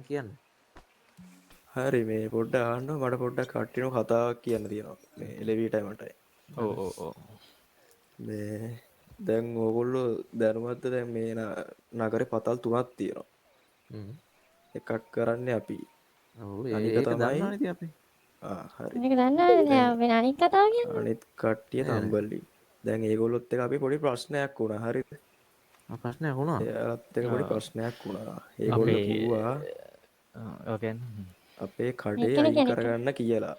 කියන්නේ. හරි මේ පොඩ්ඩ ආන්න මට පොඩ්ඩක් කට්ටිනු කතාවක් කියන්න තියෙනවා මේ එලවීටයිමටයි. ඕ මේ දැන් ඕගොල්ලෝ දැනුවත්ද දැන් මේ නගරේ පතල් 3ක් තියෙනවා. එකක් කරන්න අපි අනික ඒක තමයි දන්නවනේ ඉතින් අපි. හරි මේක දන්නවනේ අපි අනිත් කතාව කියන්නේ. අනිත් කට්ටිය තම්බල්ලි. දැන් ඒගොල්ලොත් එක්ක අපි පොඩි ප්‍රශ්නයක් වුණා. හරිද? ප්‍රශ්නයක් වුණා. එයාලත් එක්ක පොඩි ප්‍රශ්නයක් වුණා. ඒගොල්ලෝ කිව්වා ඕකෙන් අපේ කඩේ අයින් කරගන්න කියලා.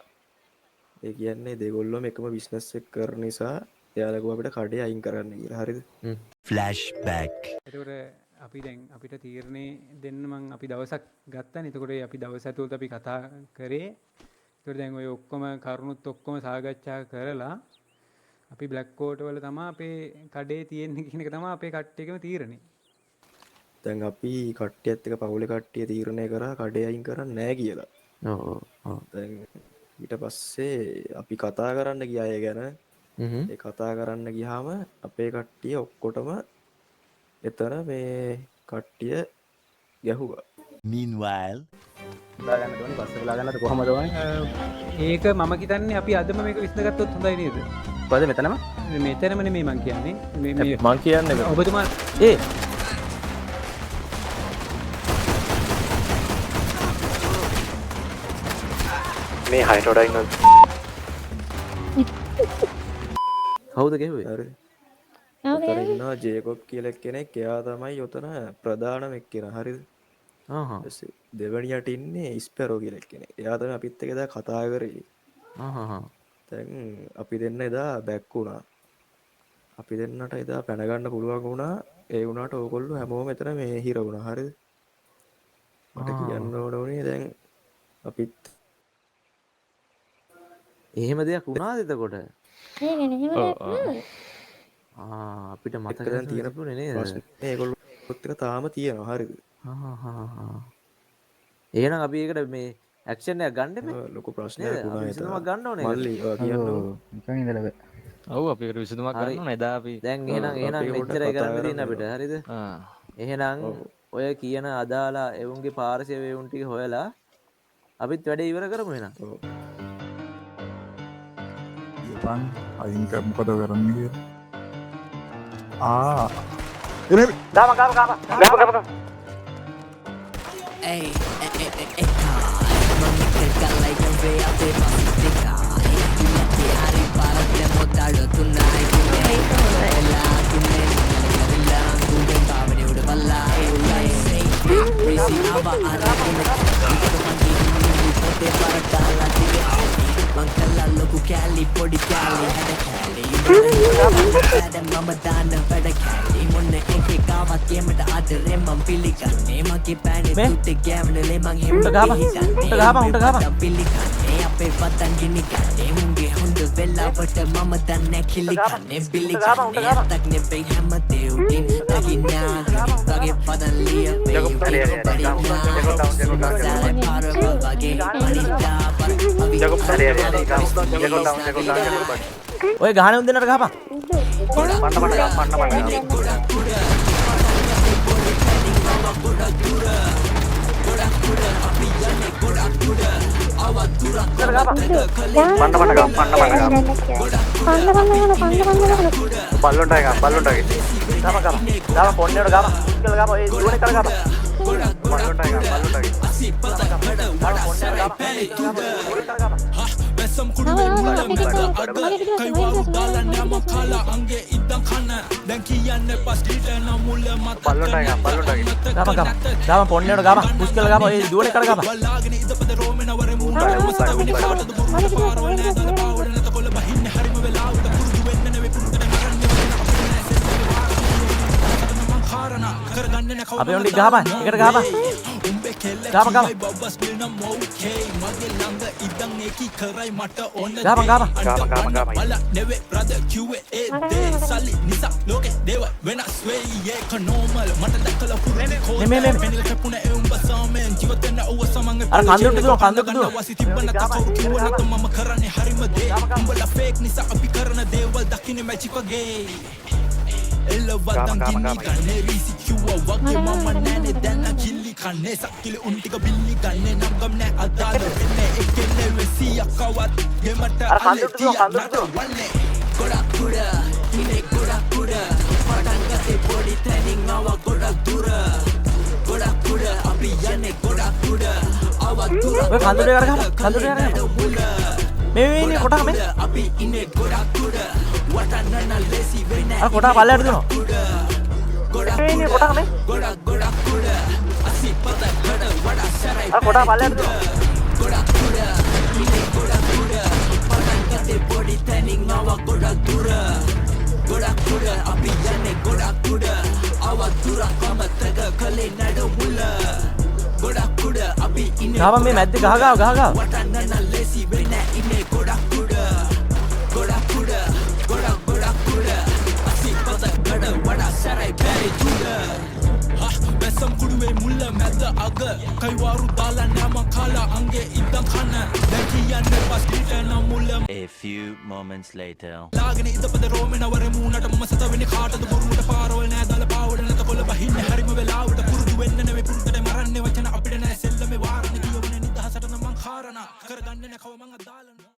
ඒ කියන්නේ දෙගොල්ලොම එකම බිස්නස් එක කරන නිසා එයාලා කිව්වා අපිට කඩේ අයින් කරන්න කියලා. හරිද? ෆ්ලෑෂ්බැක්. එතකොට අපි දැන් අපිට තීරණේ දෙන්න මං අපි දවසක් ගත්තානේ. එතකොට අපි දවස් ඇතුළත අපි කතා කරේ. එතකොට දැන් ඔය ඔක්කොම කරුණුත් ඔක්කොම සාකච්ඡා කරලා අපි බ්ලැක් කෝට් වල තමයි අපේ කඩේ තියෙන්නේ කියන එක තමයි අපේ කට්ටියකම තීරණේ. දැන් අපි කට්ටියත් එක්ක පවුලේ කට්ටිය තීරණය කරා කඩේ අයින් කරන්නේ නැහැ කියලා. ඔව්. දැන් ඊට පස්සේ අපි කතා කරන්න ගියා ඒ ගැන. ඒ කතා කරන්න ගියාම අපේ කට්ටිය ඔක්කොටම එතන මේ කට්ටිය ගැහුවා. Meanwhile දාගන්න ඕනේ පස්සේ වෙලා ගන්නද කොහමද ඕනේ ඒක මම හිතන්නේ අපි අදම මේක විශ්ලේෂණගත්තොත් හොඳයි නේද? කොහෙද මෙතනම මෙතනම නෙමෙයි මං කියන්නේ. මේ මං කියන්නේ ඔබතුමා මේ හයිටෝඩා ඉන්න කවුද ගෙව්වේ? හරි. ඔතන ඉන්නවා ජේකොබ් කියලා කෙනෙක්. එයා තමයි ඔතන ප්‍රධානම එක්කෙනා. හරිද? දෙවනියට ඉන්නේ ඉස්පෙරෝ කියලා කෙනෙක්. එයා තමයි අපිත් එක්ක එදා කතා කරේ. දැන් අපි දෙන්න එදා බැක් වුණා. අපි දෙන්නට එදා පැන ගන්න පුළුවන් වුණා. ඒ වුණාට ඕගොල්ලෝ හැමෝම එතන මේ හිර වුණා. හරිද? මට කියන්න ඕනේ දැන් අපිත් එහෙම දෙයක් වුණාද එතකොට? ඒකනේ එහෙම දෙයක් නෑ. අපිට මතක දැන් තියෙන තිබුණේ නේද? ප්‍රශ්නේ ඒගොල්ලොත් එක තාම තියෙනවා. හරිද? එහෙනම් අපි ඒකට මේ ඇක්ෂන් එකක් ගන්න එපේ. ලොකු ප්‍රශ්නයක් වුණා ඒක. විසඳුමක් ගන්න ඕනේ. මල්ලි ඔය කියන්නකො. නිකන් ඉඳලා බෑ ඔව් අපි ඒකට විසඳුමක් ගන්න ඕනේ එදා අපි දැන් එහෙනම් මෙච්චරයි කරන්න තියෙන්නේ අපිට. හරිද? එහෙනම් ඔය කියන අදාළ එවුන්ගේ පාර්ශවයේ එවුන් ටික හොයලා අපිත් වැඩේ ඉවර කරමු එහෙනම්. අයින් මොකද කරන්න Loku Cali, Podi Cali, Hada Cali, Mama Dana, Vada Cali, Mona Enke Kawa, Kemada Adre, Mampilika, Nemaki Pani, Tutte Gavin, Lemang him, Pilica, Ape Patanginica, Emungi, Honda Villa, but Mama Dana Kilika, Nepilica, Netak Nebe Hamadin, Nagina, Bagi Padalia, ඔය ගහන උන් දෙන්නට ගහපන්. Gama ponne gama puskal gama e duone kar gama ape ondi gama eකට gama gama gama එල්ලවදන් ගින්නි ගන්නේ රීසි කිව්වා වගේ මම නෑනේ දැන් කිල්ලි කන්නේ සක්කිලි උන් ටික බිල්ලි ගන්නේ නම් ගම් නෑ අදාළ වෙන්නේ එක්කෙල්ලේ වෙසියක් කවත් ගෙමට අල්ලේ තියන්නට වන්නේ ගොඩක් උඩ ඉනේ ගොඩක් උඩ පටන් ගත්තේ පොඩි තැනින් ආවා ගොඩක් දුර ගොඩක් උඩ අපි යන්නේ ගොඩක් උඩ ආවා දුර ඔය කඳුරේ අරගහම කඳුරේ අරගහම මේ ඉන්නේ කොටා මේ අපි ඉන්නේ ගොඩක් උඩ වටන්නන ලෙසි වෙන්නේ අර කොටා පල්ලයට දුනවා ගොඩක් ඉන්නේ කොටා මේ ගොඩක් උඩ අසිපත ගඩ වඩා සරයි අර කොටා පල්ලයට දුනවා ගොඩක් උඩ ඉන්නේ ගොඩක් උඩ පටන් ගත්තේ පොඩි තැනින් ආවා ගොඩක් දුර ගොඩක් උඩ අපි යන්නේ ගොඩක් උඩ ආවා දුරක් අමතක කලේ නඩ මුල ගොඩක් උඩ අපි ඉන්නේ ගාව මේ මැද්දේ ගහ වටන්නන ලෙසි වෙන්නේ ඉන්නේ ගොඩක් උඩ ගොඩක් උඩ ගොඩක් උඩ අසිපත ගඩ වඩා සරයි බැරි දුර බැසම් කුඩුවේ මුල්ල මැද අග කයිවාරු දාලා නෑම කාලා අංගේ ඉද්දන් කන දැන් කියන්නේ පස් පිට නම් මුල්ල A few moments later. ලාගෙන ඉදපද රෝමෙන වර මූණට මම සත වෙන්නේ කාටද බොරුවට පාරවල් නෑ දාලා පාවඩ නැත කොළ බහින්නේ හරිම වෙලාවට පුරුදු වෙන්න නෙවෙයි පුරුද්දට මරන්නේ වචන අපිට නෑ සෙල්ලමේ වාරණ කියවන නිදහසට නම් මං කාරණා කරගන්නේ නෑ කව මං අදාලන